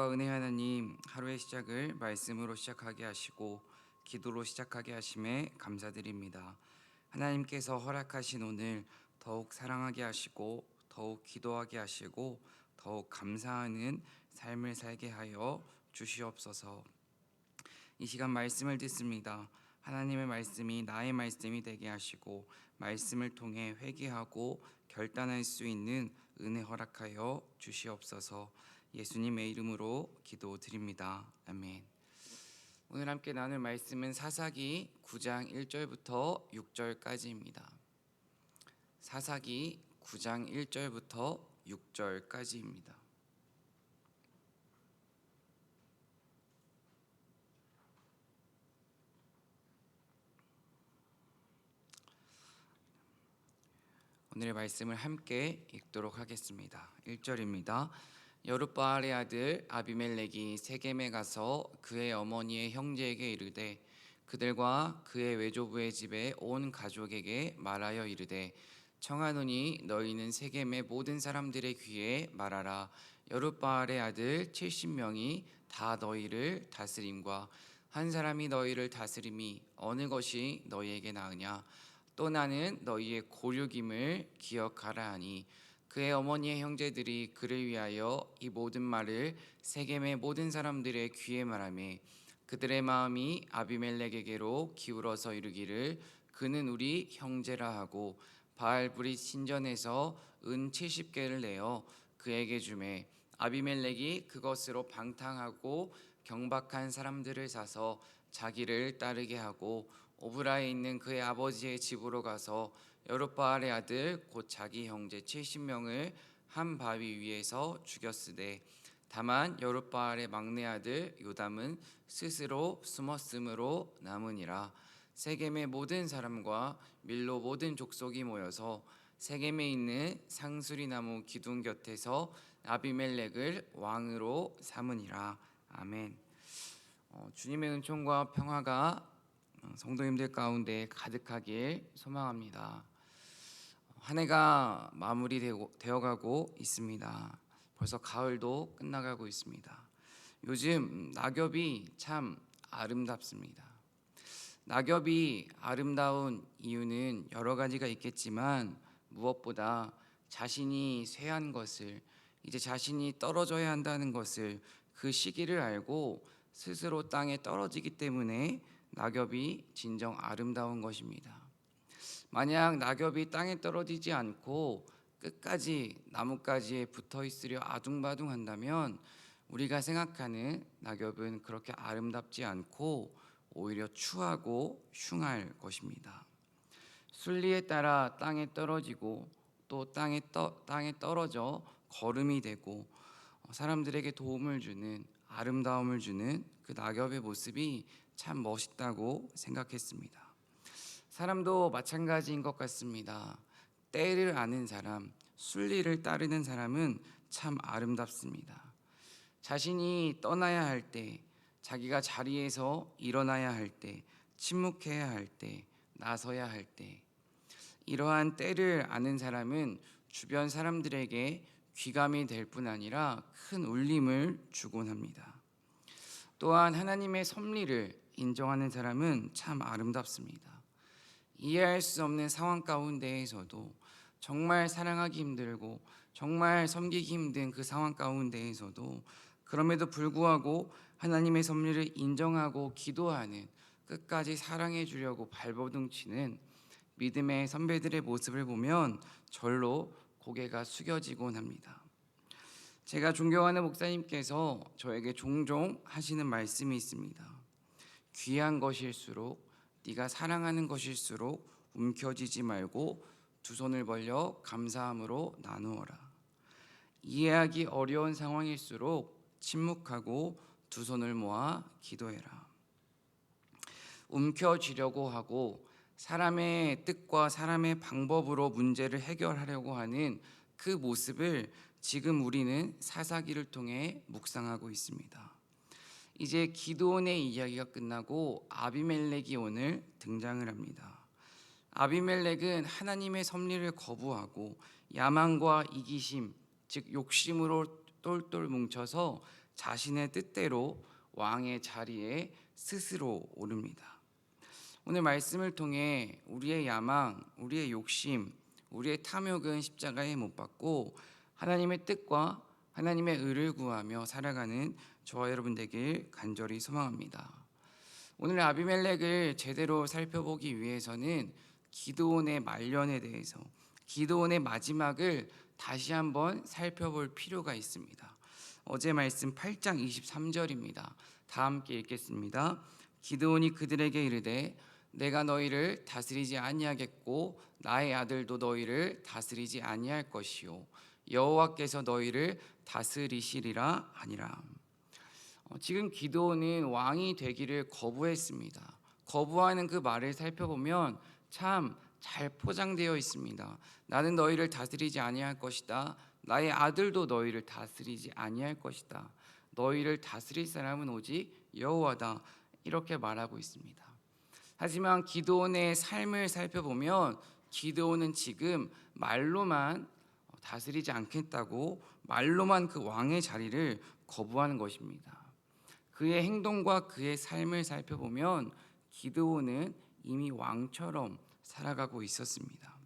은혜 하나님, 하루의 시작을 말씀으로 시작하게 하시고 기도로 시작하게 하심에 감사드립니다. 하나님께서 허락하신 오늘 더욱 사랑하게 하시고 더욱 기도하게 하시고 더욱 감사하는 삶을 살게 하여 주시옵소서. 이 시간 말씀을 듣습니다. 하나님의 말씀이 나의 말씀이 되게 하시고 말씀을 통해 회개하고 결단할 수 있는 은혜 허락하여 주시옵소서. 예수님의 이름으로 기도드립니다. 아멘. 오늘 함께 나눌 말씀은 사사기 9장 1절부터 6절까지입니다. 사사기 9장 1절부터 6절까지입니다. 오늘의 말씀을 함께 읽도록 하겠습니다. 1절입니다. 여룻바알의 아들 아비멜렉이 세겜에 가서 그의 어머니의 형제에게 이르되 그들과 그의 외조부의 집에 온 가족에게 말하여 이르되 청하노니 너희는 세겜의 모든 사람들의 귀에 말하라. 여룻바알의 아들 70명이 다 너희를 다스림과 한 사람이 너희를 다스림이 어느 것이 너희에게 나으냐. 또 나는 너희의 고륙임을 기억하라 하니 그의 어머니의 형제들이 그를 위하여 이 모든 말을 세겜의 모든 사람들의 귀에 말하며 그들의 마음이 아비멜렉에게로 기울어서 이르기를 그는 우리 형제라 하고 바알브릿 신전에서 은 70개를 내어 그에게 주매 아비멜렉이 그것으로 방탕하고 경박한 사람들을 사서 자기를 따르게 하고 오브라에 있는 그의 아버지의 집으로 가서 여룻바알의 아들 곧 자기 형제 70명을 한 바위 위에서 죽였으되 다만 여룻바알의 막내 아들 요담은 스스로 숨었으므로 남으니라. 세겜의 모든 사람과 밀로 모든 족속이 모여서 세겜에 있는 상수리 나무 기둥 곁에서 아비멜렉을 왕으로 삼으니라. 아멘. 주님의 은총과 평화가 성도님들 가운데 가득하길 소망합니다. 한 해가 마무리되어가고 있습니다. 벌써 가을도 끝나가고 있습니다. 요즘 낙엽이 참 아름답습니다. 낙엽이 아름다운 이유는 여러 가지가 있겠지만 무엇보다 자신이 쇠한 것을 이제 자신이 떨어져야 한다는 것을 그 시기를 알고 스스로 땅에 떨어지기 때문에 낙엽이 진정 아름다운 것입니다. 만약 낙엽이 땅에 떨어지지 않고 끝까지 나뭇가지에 붙어 있으려 아둥바둥 한다면 우리가 생각하는 낙엽은 그렇게 아름답지 않고 오히려 추하고 흉할 것입니다. 순리에 따라 땅에 떨어지고 또 땅에 떨어져 거름이 되고 사람들에게 도움을 주는 아름다움을 주는 그 낙엽의 모습이 참 멋있다고 생각했습니다. 사람도 마찬가지인 것 같습니다. 때를 아는 사람, 순리를 따르는 사람은 참 아름답습니다. 자신이 떠나야 할 때, 자기가 자리에서 일어나야 할 때, 침묵해야 할 때, 나서야 할 때, 이러한 때를 아는 사람은 주변 사람들에게 귀감이 될 뿐 아니라 큰 울림을 주곤 합니다. 또한 하나님의 섭리를 인정하는 사람은 참 아름답습니다. 이해할 수 없는 상황 가운데에서도 정말 사랑하기 힘들고 정말 섬기기 힘든 그 상황 가운데에서도 그럼에도 불구하고 하나님의 섭리를 인정하고 기도하는 끝까지 사랑해 주려고 발버둥치는 믿음의 선배들의 모습을 보면 절로 고개가 숙여지곤 합니다. 제가 존경하는 목사님께서 저에게 종종 하시는 말씀이 있습니다. 귀한 것일수록 네가 사랑하는 것일수록 움켜쥐지 말고 두 손을 벌려 감사함으로 나누어라. 이해하기 어려운 상황일수록 침묵하고 두 손을 모아 기도해라. 움켜쥐려고 하고 사람의 뜻과 사람의 방법으로 문제를 해결하려고 하는 그 모습을 지금 우리는 사사기를 통해 묵상하고 있습니다. 이제 기드온의 이야기가 끝나고 아비멜렉이 오늘 등장을 합니다. 아비멜렉은 하나님의 섭리를 거부하고 야망과 이기심, 즉 욕심으로 똘똘 뭉쳐서 자신의 뜻대로 왕의 자리에 스스로 오릅니다. 오늘 말씀을 통해 우리의 야망, 우리의 욕심, 우리의 탐욕은 십자가에 못 박고 하나님의 뜻과 하나님의 의를 구하며 살아가는 저와 여러분 되길 간절히 소망합니다. 오늘 아비멜렉을 제대로 살펴보기 위해서는 기드온의 말년에 대해서, 기드온의 마지막을 다시 한번 살펴볼 필요가 있습니다. 어제 말씀 8장 23절입니다. 다 함께 읽겠습니다. 기드온이 그들에게 이르되 내가 너희를 다스리지 아니하겠고 나의 아들도 너희를 다스리지 아니할 것이요 여호와께서 너희를 다스리시리라 하니라. 지금 기드온은 왕이 되기를 거부했습니다. 거부하는 그 말을 살펴보면 참 잘 포장되어 있습니다. 나는 너희를 다스리지 아니할 것이다. 나의 아들도 너희를 다스리지 아니할 것이다. 너희를 다스릴 사람은 오직 여호와다. 이렇게 말하고 있습니다. 하지만 기드온의 삶을 살펴보면 기드온은 지금 말로만 다스리지 않겠다고 말로만 그 왕의 자리를 거부하는 것입니다. 그의 행동과 그의 삶을 살펴보면 기드온은 이미 왕처럼 살아가고 있었습니다.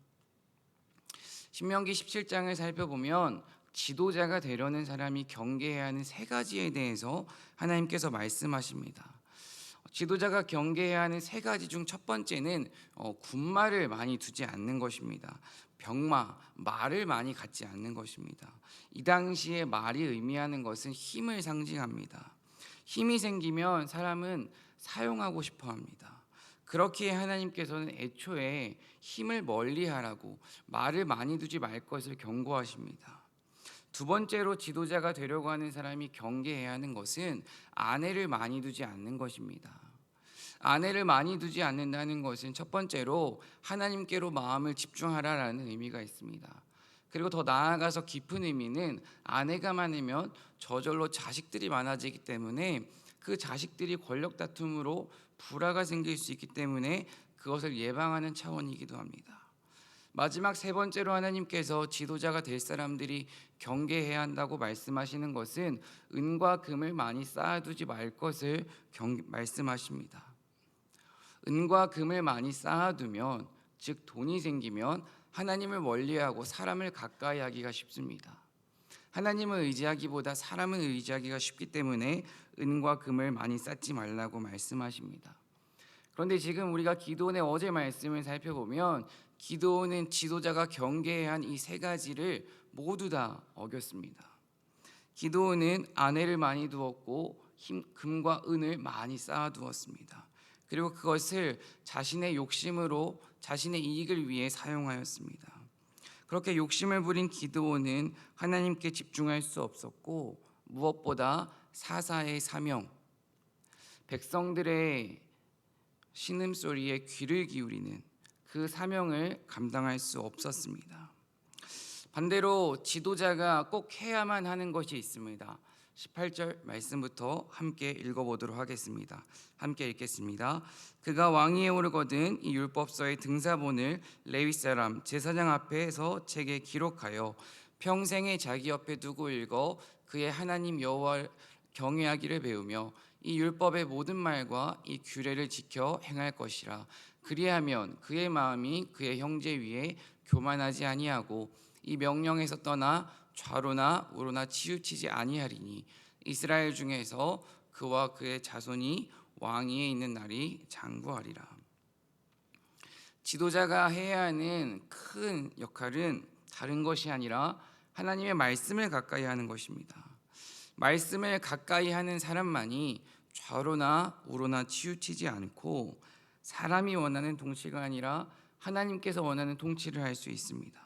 신명기 17장을 살펴보면 지도자가 되려는 사람이 경계해야 하는 세 가지에 대해서 하나님께서 말씀하십니다. 지도자가 경계해야 하는 세 가지 중 첫 번째는 군말을 많이 두지 않는 것입니다. 병마, 말을 많이 갖지 않는 것입니다. 이 당시에 말이 의미하는 것은 힘을 상징합니다. 힘이 생기면 사람은 사용하고 싶어 합니다. 그렇기에 하나님께서는 애초에 힘을 멀리하라고 말을 많이 두지 말 것을 경고하십니다. 두 번째로 지도자가 되려고 하는 사람이 경계해야 하는 것은 아내를 많이 두지 않는 것입니다. 아내를 많이 두지 않는다는 것은 첫 번째로 하나님께로 마음을 집중하라라는 의미가 있습니다. 그리고 더 나아가서 깊은 의미는 아내가 많으면 저절로 자식들이 많아지기 때문에 그 자식들이 권력 다툼으로 불화가 생길 수 있기 때문에 그것을 예방하는 차원이기도 합니다. 마지막 세 번째로 하나님께서 지도자가 될 사람들이 경계해야 한다고 말씀하시는 것은 은과 금을 많이 쌓아두지 말 것을 말씀하십니다. 은과 금을 많이 쌓아두면, 즉 돈이 생기면 하나님을 멀리하고 사람을 가까이 하기가 쉽습니다. 하나님을 의지하기보다 사람을 의지하기가 쉽기 때문에 은과 금을 많이 쌓지 말라고 말씀하십니다. 그런데 지금 우리가 기드온의 어제 말씀을 살펴보면 기드온은 지도자가 경계해야 한 이 세 가지를 모두 다 어겼습니다. 기드온은 아내를 많이 두었고 금과 은을 많이 쌓아두었습니다. 그리고 그것을 자신의 욕심으로 자신의 이익을 위해 사용하였습니다. 그렇게 욕심을 부린 기드온은 하나님께 집중할 수 없었고 무엇보다 사사의 사명, 백성들의 신음소리에 귀를 기울이는 그 사명을 감당할 수 없었습니다. 반대로 지도자가 꼭 해야만 하는 것이 있습니다. 18절 말씀부터 함께 읽어보도록 하겠습니다. 함께 읽겠습니다. 그가 왕위에 오르거든 이 율법서의 등사본을 레위 사람 제사장 앞에서 책에 기록하여 평생에 자기 옆에 두고 읽어 그의 하나님 여호와를 경외하기를 배우며 이 율법의 모든 말과 이 규례를 지켜 행할 것이라. 그리하면 그의 마음이 그의 형제 위에 교만하지 아니하고 이 명령에서 떠나 좌로나 우로나 치우치지 아니하리니 이스라엘 중에서 그와 그의 자손이 왕위에 있는 날이 장구하리라. 지도자가 해야 하는 큰 역할은 다른 것이 아니라 하나님의 말씀을 가까이 하는 것입니다. 말씀을 가까이 하는 사람만이 좌로나 우로나 치우치지 않고 사람이 원하는 통치가 아니라 하나님께서 원하는 통치를 할 수 있습니다.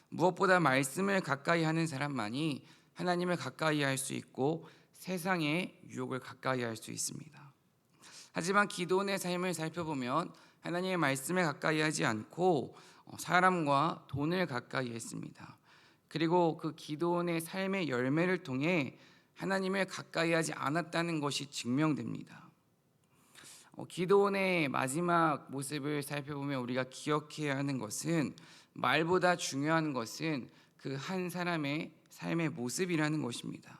무엇보다 말씀을 가까이 하는 사람만이 하나님을 가까이 할 수 있고 세상의 유혹을 가까이 할 수 있습니다. 하지만 기드온의 삶을 살펴보면 하나님의 말씀을 가까이 하지 않고 사람과 돈을 가까이 했습니다. 그리고 그 기드온의 삶의 열매를 통해 하나님을 가까이 하지 않았다는 것이 증명됩니다. 기드온의 마지막 모습을 살펴보면 우리가 기억해야 하는 것은 말보다 중요한 것은 그 한 사람의 삶의 모습이라는 것입니다.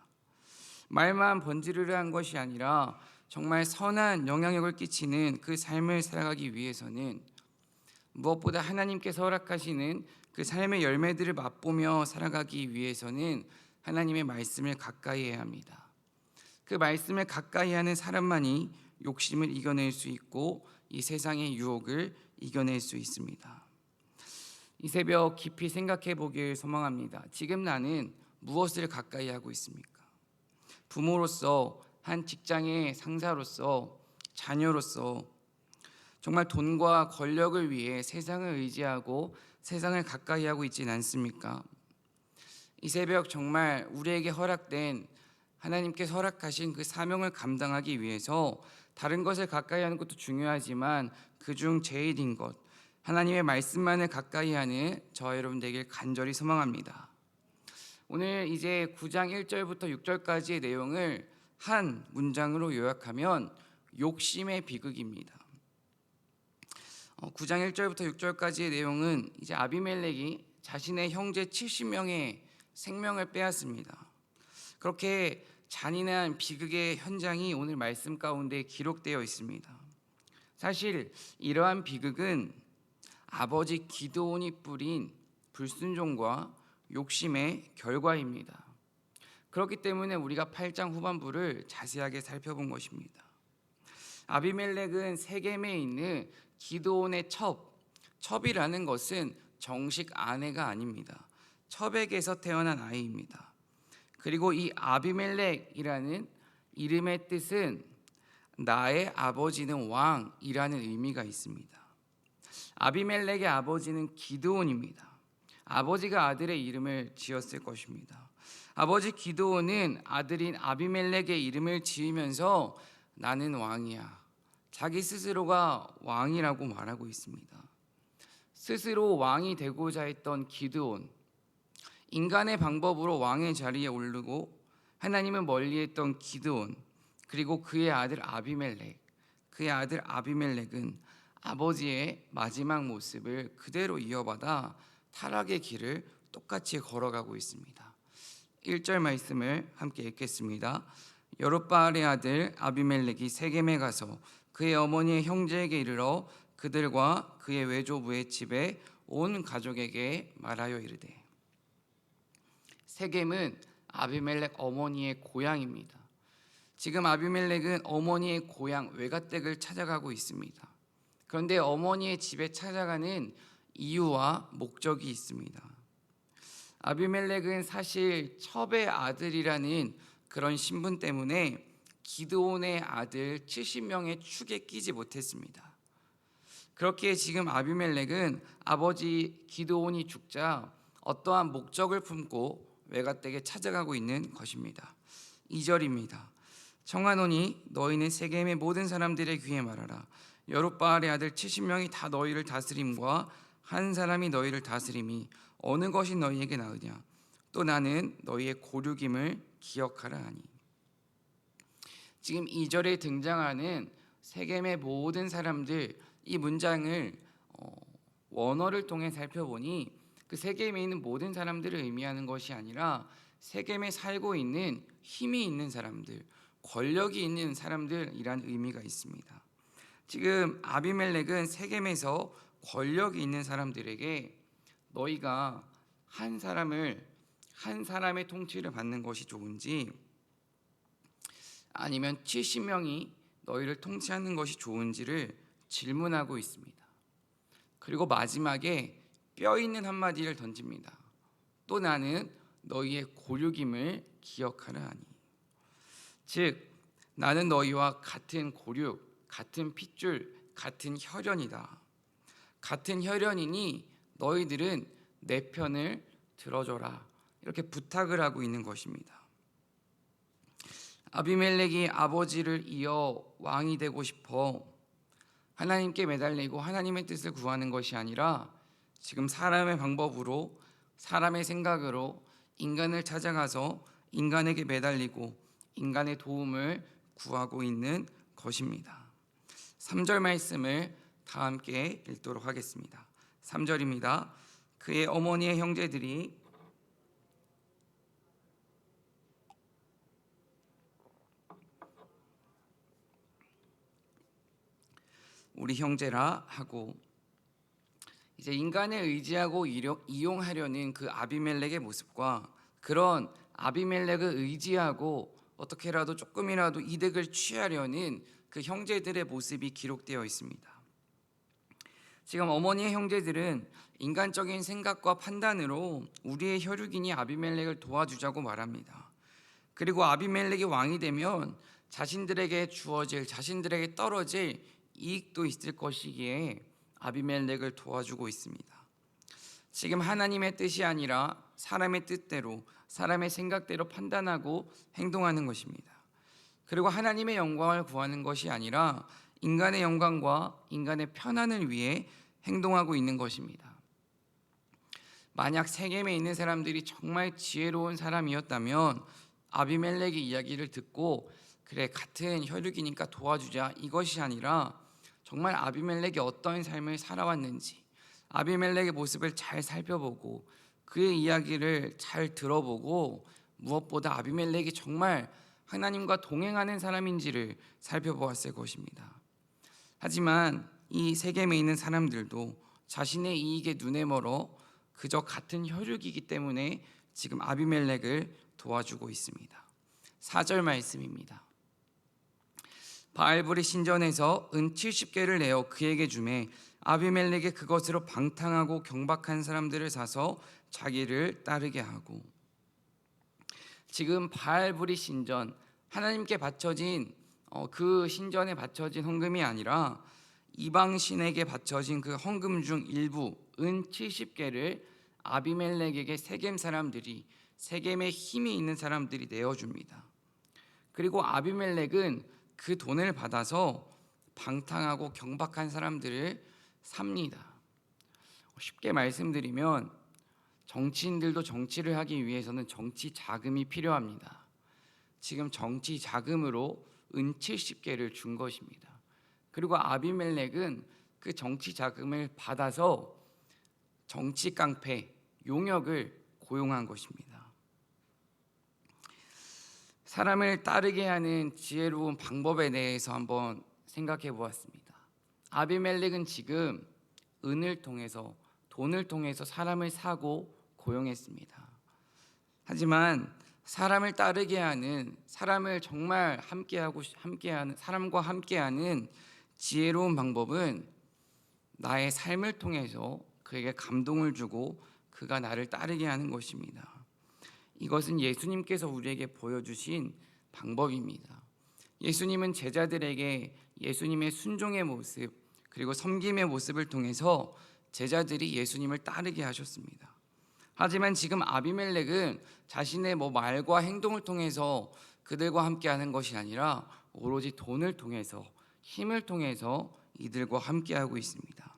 말만 번지르르한 것이 아니라 정말 선한 영향력을 끼치는 그 삶을 살아가기 위해서는 무엇보다 하나님께서 허락하시는 그 삶의 열매들을 맛보며 살아가기 위해서는 하나님의 말씀을 가까이 해야 합니다. 그 말씀을 가까이 하는 사람만이 욕심을 이겨낼 수 있고 이 세상의 유혹을 이겨낼 수 있습니다. 이 새벽 깊이 생각해 보길 소망합니다. 지금 나는 무엇을 가까이 하고 있습니까? 부모로서, 한 직장의 상사로서, 자녀로서 정말 돈과 권력을 위해 세상을 의지하고 세상을 가까이 하고 있지는 않습니까? 이 새벽 정말 우리에게 허락된, 하나님께서 허락하신 그 사명을 감당하기 위해서 다른 것을 가까이 하는 것도 중요하지만 그중 제일인 것, 하나님의 말씀만을 가까이 하는 저와 여러분 되길 간절히 소망합니다. 오늘 이제 9장 1절부터 6절까지의 내용을 한 문장으로 요약하면 욕심의 비극입니다. 9장 1절부터 6절까지의 내용은 이제 아비멜렉이 자신의 형제 70명의 생명을 빼앗습니다. 그렇게 잔인한 비극의 현장이 오늘 말씀 가운데 기록되어 있습니다. 사실 이러한 비극은 아버지 기드온이 뿌린 불순종과 욕심의 결과입니다. 그렇기 때문에 우리가 8장 후반부를 자세하게 살펴본 것입니다. 아비멜렉은 세겜에 있는 기드온의 첩이라는 것은 정식 아내가 아닙니다. 첩에게서 태어난 아이입니다. 그리고 이 아비멜렉이라는 이름의 뜻은 나의 아버지는 왕이라는 의미가 있습니다. 아비멜렉의 아버지는 기드온입니다. 아버지가 아들의 이름을 지었을 것입니다. 아버지 기드온은 아들인 아비멜렉의 이름을 지으면서 나는 왕이야, 자기 스스로가 왕이라고 말하고 있습니다. 스스로 왕이 되고자 했던 기드온, 인간의 방법으로 왕의 자리에 오르고 하나님은 멀리했던 기드온, 그리고 그의 아들 아비멜렉. 그의 아들 아비멜렉은 아버지의 마지막 모습을 그대로 이어받아 타락의 길을 똑같이 걸어가고 있습니다. 1절 말씀을 함께 읽겠습니다. 여룻바알의 아들 아비멜렉이 세겜에 가서 그의 어머니의 형제에게 이르러 그들과 그의 외조부의 집에 온 가족에게 말하여 이르되. 세겜은 아비멜렉 어머니의 고향입니다. 지금 아비멜렉은 어머니의 고향 외갓댁을 찾아가고 있습니다. 그런데 어머니의 집에 찾아가는 이유와 목적이 있습니다. 아비멜렉은 사실 첩의 아들이라는 그런 신분 때문에 기드온의 아들 70명의 축에 끼지 못했습니다. 그렇기에 지금 아비멜렉은 아버지 기드온이 죽자 어떠한 목적을 품고 외갓댁에 찾아가고 있는 것입니다. 2절입니다. 청하노니 너희는 세겜의 모든 사람들의 귀에 말하라. 여룻바알의 아들 70명이 다 너희를 다스림과 한 사람이 너희를 다스림이 어느 것이 너희에게 나으냐. 또 나는 너희의 고륙임을 기억하라 하니. 지금 2절에 등장하는 세겜의 모든 사람들, 이 문장을 원어를 통해 살펴보니 그 세겜에 있는 모든 사람들을 의미하는 것이 아니라 세겜에 살고 있는 힘이 있는 사람들, 권력이 있는 사람들이란 의미가 있습니다. 지금 아비멜렉은 세겜에서 권력이 있는 사람들에게 너희가 한 사람의 통치를 받는 것이 좋은지 아니면 70명이 너희를 통치하는 것이 좋은지를 질문하고 있습니다. 그리고 마지막에 뼈 있는 한마디를 던집니다. 또 나는 너희의 고륙임을 기억하라 하니. 즉 나는 너희와 같은 고륙, 같은 핏줄, 같은 혈연이다. 같은 혈연이니 너희들은 내 편을 들어줘라. 이렇게 부탁을 하고 있는 것입니다. 아비멜렉이 아버지를 이어 왕이 되고 싶어 하나님께 매달리고 하나님의 뜻을 구하는 것이 아니라 지금 사람의 방법으로, 사람의 생각으로 인간을 찾아가서 인간에게 매달리고 인간의 도움을 구하고 있는 것입니다. 3절 말씀을 다 함께 읽도록 하겠습니다. 3절입니다. 그의 어머니의 형제들이 우리 형제라 하고, 이제 인간을 의지하고 이용하려는 그 아비멜렉의 모습과 그런 아비멜렉을 의지하고 어떻게라도 조금이라도 이득을 취하려는 그 형제들의 모습이 기록되어 있습니다. 지금 어머니의 형제들은 인간적인 생각과 판단으로 우리의 혈육인이 아비멜렉을 도와주자고 말합니다. 그리고 아비멜렉이 왕이 되면 자신들에게 주어질, 자신들에게 떨어질 이익도 있을 것이기에 아비멜렉을 도와주고 있습니다. 지금 하나님의 뜻이 아니라 사람의 뜻대로, 사람의 생각대로 판단하고 행동하는 것입니다. 그리고 하나님의 영광을 구하는 것이 아니라 인간의 영광과 인간의 편안을 위해 행동하고 있는 것입니다. 만약 세겜에 있는 사람들이 정말 지혜로운 사람이었다면 아비멜렉의 이야기를 듣고 그래 같은 혈육이니까 도와주자 이것이 아니라 정말 아비멜렉이 어떤 삶을 살아왔는지 아비멜렉의 모습을 잘 살펴보고 그의 이야기를 잘 들어보고 무엇보다 아비멜렉이 정말 하나님과 동행하는 사람인지를 살펴보았을 것입니다. 하지만 이 세겜에 있는 사람들도 자신의 이익에 눈에 멀어 그저 같은 혈육이기 때문에 지금 아비멜렉을 도와주고 있습니다. 4절 말씀입니다. 바알불이 신전에서 은 70개를 내어 그에게 주매 아비멜렉이 그것으로 방탕하고 경박한 사람들을 사서 자기를 따르게 하고, 지금 바알불이 신전, 하나님께 바쳐진 그 신전에 바쳐진 헌금이 아니라 이방 신에게 바쳐진 그 헌금 중 일부 은 70개를 아비멜렉에게 세겜 사람들이, 세겜에 힘이 있는 사람들이 내어줍니다. 그리고 아비멜렉은 그 돈을 받아서 방탕하고 경박한 사람들을 삽니다. 쉽게 말씀드리면 정치인들도 정치를 하기 위해서는 정치 자금이 필요합니다. 지금 정치 자금으로 은 70개를 준 것입니다. 그리고 아비멜렉은 그 정치 자금을 받아서 정치 깡패 용역을 고용한 것입니다. 사람을 따르게 하는 지혜로운 방법에 대해서 한번 생각해 보았습니다. 아비멜렉은 지금 은을 통해서, 돈을 통해서 사람을 사고 고용했습니다. 하지만 사람을 따르게 하는, 사람을 정말 함께하는, 사람과 함께하는 지혜로운 방법은 나의 삶을 통해서 그에게 감동을 주고 그가 나를 따르게 하는 것입니다. 이것은 예수님께서 우리에게 보여주신 방법입니다. 예수님은 제자들에게 예수님의 순종의 모습 그리고 섬김의 모습을 통해서 제자들이 예수님을 따르게 하셨습니다. 하지만 지금 아비멜렉은 자신의 말과 행동을 통해서 그들과 함께하는 것이 아니라 오로지 돈을 통해서, 힘을 통해서 이들과 함께하고 있습니다.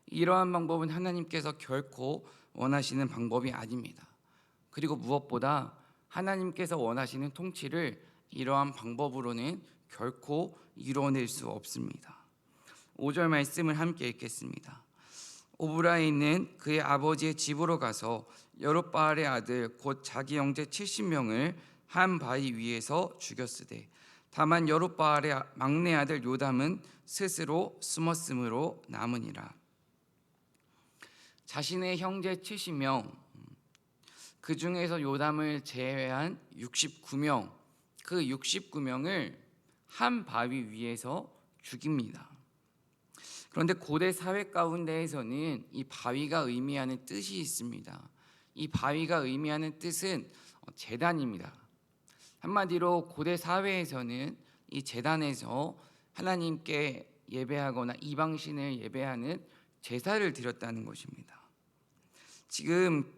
이러한 방법은 하나님께서 결코 원하시는 방법이 아닙니다. 그리고 무엇보다 하나님께서 원하시는 통치를 이러한 방법으로는 결코 이뤄낼 수 없습니다. 5절 말씀을 함께 읽겠습니다. 오브라에 있는 그의 아버지의 집으로 가서 여룹바알의 아들 곧 자기 형제 70명을 한 바위 위에서 죽였으되 다만 여룹바알의 막내 아들 요담은 스스로 숨었으므로 남으니라. 자신의 형제 70명, 그 중에서 요담을 제외한 69명, 그 69명을 한 바위 위에서 죽입니다. 그런데 고대 사회 가운데에서는 이 바위가 의미하는 뜻이 있습니다. 이 바위가 의미하는 뜻은 제단입니다. 한마디로 고대 사회에서는 이 제단에서 하나님께 예배하거나 이방신을 예배하는 제사를 드렸다는 것입니다. 지금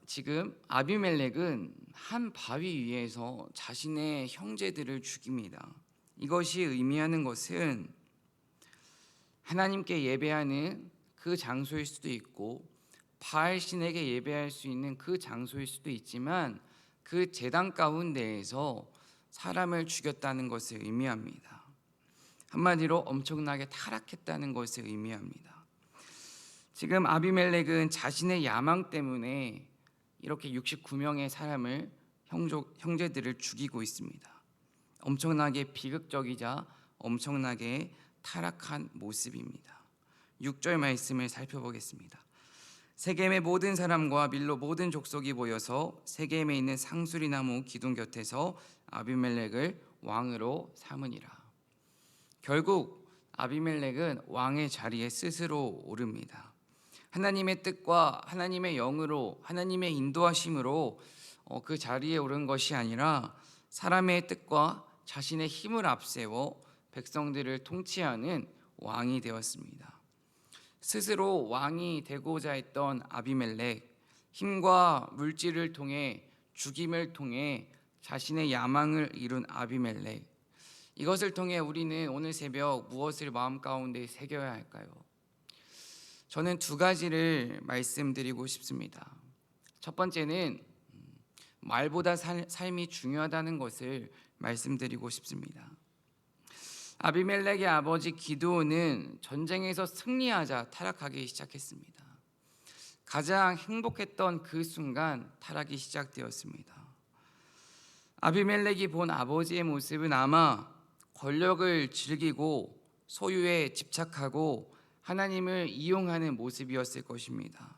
지금 아비멜렉은 한 바위 위에서 자신의 형제들을 죽입니다. 이것이 의미하는 것은 하나님께 예배하는 그 장소일 수도 있고 바알 신에게 예배할 수 있는 그 장소일 수도 있지만 그 제단 가운데에서 사람을 죽였다는 것을 의미합니다. 한마디로 엄청나게 타락했다는 것을 의미합니다. 지금 아비멜렉은 자신의 야망 때문에 이렇게 69명의 사람을 형제들을 죽이고 있습니다. 엄청나게 비극적이자 엄청나게 타락한 모습입니다. 6절 말씀을 살펴보겠습니다. 세겜의 모든 사람과 밀로 모든 족속이 모여서 세겜에 있는 상수리 나무 기둥 곁에서 아비멜렉을 왕으로 삼으니라. 결국 아비멜렉은 왕의 자리에 스스로 오릅니다. 하나님의 뜻과 하나님의 영으로, 하나님의 인도하심으로 그 자리에 오른 것이 아니라 사람의 뜻과 자신의 힘을 앞세워 백성들을 통치하는 왕이 되었습니다. 스스로 왕이 되고자 했던 아비멜렉, 힘과 물질을 통해 죽임을 통해 자신의 야망을 이룬 아비멜렉, 이것을 통해 우리는 오늘 새벽 무엇을 마음 가운데 새겨야 할까요? 저는 두 가지를 말씀드리고 싶습니다. 첫 번째는 말보다 삶이 중요하다는 것을 말씀드리고 싶습니다. 아비멜렉의 아버지 기드온은 전쟁에서 승리하자 타락하기 시작했습니다. 가장 행복했던 그 순간 타락이 시작되었습니다. 아비멜렉이 본 아버지의 모습은 아마 권력을 즐기고 소유에 집착하고 하나님을 이용하는 모습이었을 것입니다.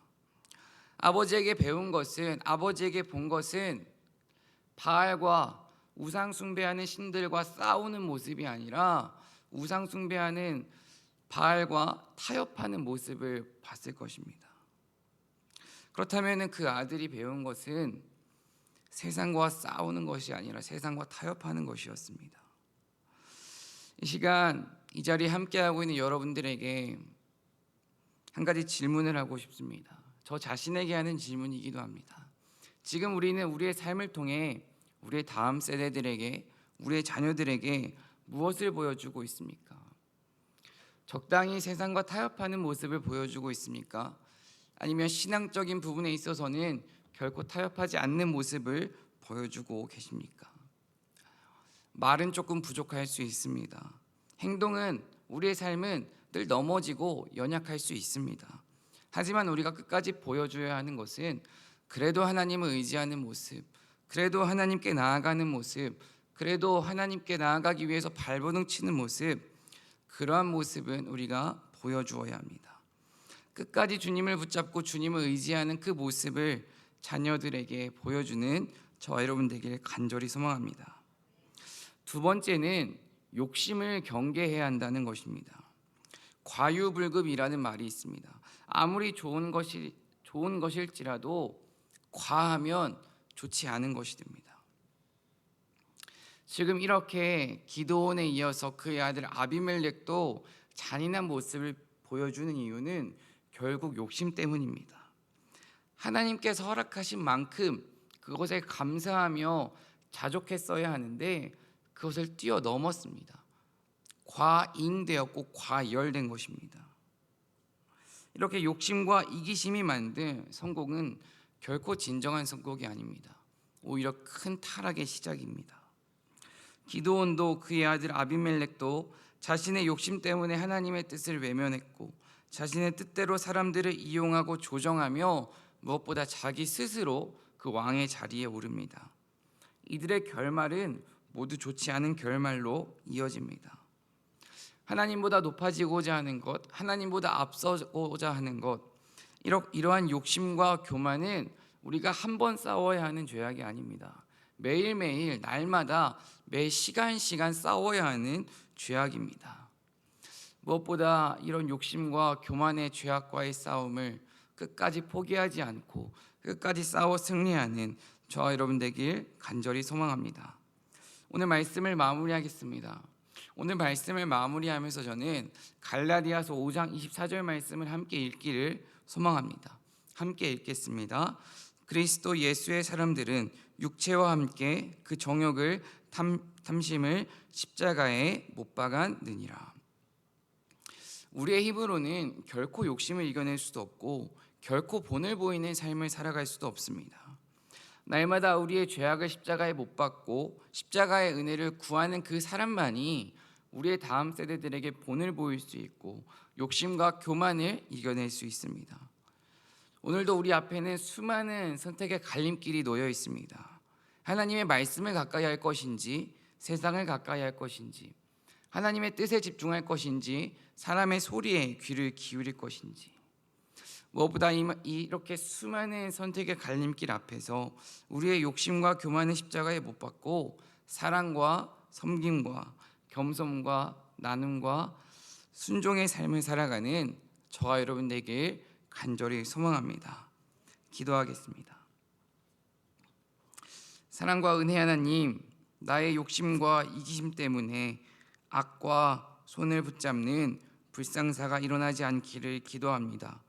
아버지에게 배운 것은, 아버지에게 본 것은 바알과 우상 숭배하는 신들과 싸우는 모습이 아니라 우상 숭배하는 바알과 타협하는 모습을 봤을 것입니다. 그렇다면 그 아들이 배운 것은 세상과 싸우는 것이 아니라 세상과 타협하는 것이었습니다. 이 시간 이 자리에 함께하고 있는 여러분들에게 한 가지 질문을 하고 싶습니다. 저 자신에게 하는 질문이기도 합니다. 지금 우리는 우리의 삶을 통해 우리의 다음 세대들에게, 우리의 자녀들에게 무엇을 보여주고 있습니까? 적당히 세상과 타협하는 모습을 보여주고 있습니까? 아니면 신앙적인 부분에 있어서는 결코 타협하지 않는 모습을 보여주고 계십니까? 말은 조금 부족할 수 있습니다. 행동은, 우리의 삶은 늘 넘어지고 연약할 수 있습니다. 하지만 우리가 끝까지 보여줘야 하는 것은 그래도 하나님을 의지하는 모습, 그래도 하나님께 나아가는 모습, 그래도 하나님께 나아가기 위해서 발버둥 치는 모습, 그러한 모습은 우리가 보여주어야 합니다. 끝까지 주님을 붙잡고 주님을 의지하는 그 모습을 자녀들에게 보여주는 저와 여러분 되기를 간절히 소망합니다. 두 번째는 욕심을 경계해야 한다는 것입니다. 과유불급이라는 말이 있습니다. 아무리 좋은 것일지라도 과하면 좋지 않은 것이 됩니다. 지금 이렇게 기드온에 이어서 그의 아들 아비멜렉도 잔인한 모습을 보여주는 이유는 결국 욕심 때문입니다. 하나님께서 허락하신 만큼 그것에 감사하며 자족했어야 하는데 그것을 뛰어넘었습니다. 과잉되었고 과열된 것입니다. 이렇게 욕심과 이기심이 만든 성공은 결코 진정한 성공이 아닙니다. 오히려 큰 타락의 시작입니다. 기드온도 그의 아들 아비멜렉도 자신의 욕심 때문에 하나님의 뜻을 외면했고 자신의 뜻대로 사람들을 이용하고 조정하며 무엇보다 자기 스스로 그 왕의 자리에 오릅니다. 이들의 결말은 모두 좋지 않은 결말로 이어집니다. 하나님보다 높아지고자 하는 것, 하나님보다 앞서고자 하는 것, 이러한 욕심과 교만은 우리가 한 번 싸워야 하는 죄악이 아닙니다. 매일매일 날마다 매 시간 싸워야 하는 죄악입니다. 무엇보다 이런 욕심과 교만의 죄악과의 싸움을 끝까지 포기하지 않고 끝까지 싸워 승리하는 저와 여러분 되길 간절히 소망합니다. 오늘 말씀을 마무리하겠습니다. 오늘 말씀을 마무리하면서 저는 갈라디아서 5장 24절 말씀을 함께 읽기를 소망합니다. 함께 읽겠습니다. 그리스도 예수의 사람들은 육체와 함께 그 정욕을 탐심을 십자가에 못 박았느니라. 우리의 힘으로는 결코 욕심을 이겨낼 수도 없고 결코 본을 보이는 삶을 살아갈 수도 없습니다. 날마다 우리의 죄악을 십자가에 못 박고 십자가의 은혜를 구하는 그 사람만이 우리의 다음 세대들에게 본을 보일 수 있고 욕심과 교만을 이겨낼 수 있습니다. 오늘도 우리 앞에는 수많은 선택의 갈림길이 놓여 있습니다. 하나님의 말씀을 가까이 할 것인지 세상을 가까이 할 것인지, 하나님의 뜻에 집중할 것인지, 사람의 소리에 귀를 기울일 것인지. 무엇보다 이렇게 수많은 선택의 갈림길 앞에서 우리의 욕심과 교만의 십자가에 못 박고 사랑과 섬김과 겸손과 나눔과 순종의 삶을 살아가는 저와 여러분 되길 간절히 소망합니다. 기도하겠습니다. 사랑과 은혜 하나님, 나의 욕심과 이기심 때문에 악과 손을 붙잡는 불상사가 일어나지 않기를 기도합니다.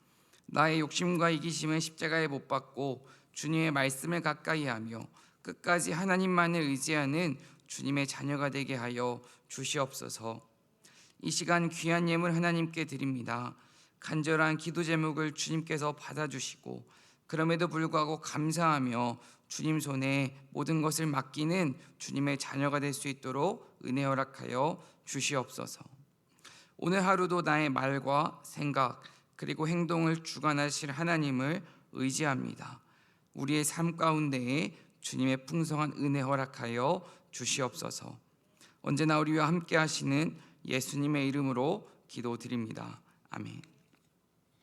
나의 욕심과 이기심을 십자가에 못 박고 주님의 말씀을 가까이 하며 끝까지 하나님만을 의지하는 주님의 자녀가 되게 하여 주시옵소서. 이 시간 귀한 예물 하나님께 드립니다. 간절한 기도 제목을 주님께서 받아주시고 그럼에도 불구하고 감사하며 주님 손에 모든 것을 맡기는 주님의 자녀가 될 수 있도록 은혜 허락하여 주시옵소서. 오늘 하루도 나의 말과 생각 그리고 행동을 주관하실 하나님을 의지합니다. 우리의 삶 가운데에 주님의 풍성한 은혜 허락하여 주시옵소서. 언제나 우리와 함께 하시는 예수님의 이름으로 기도드립니다. 아멘.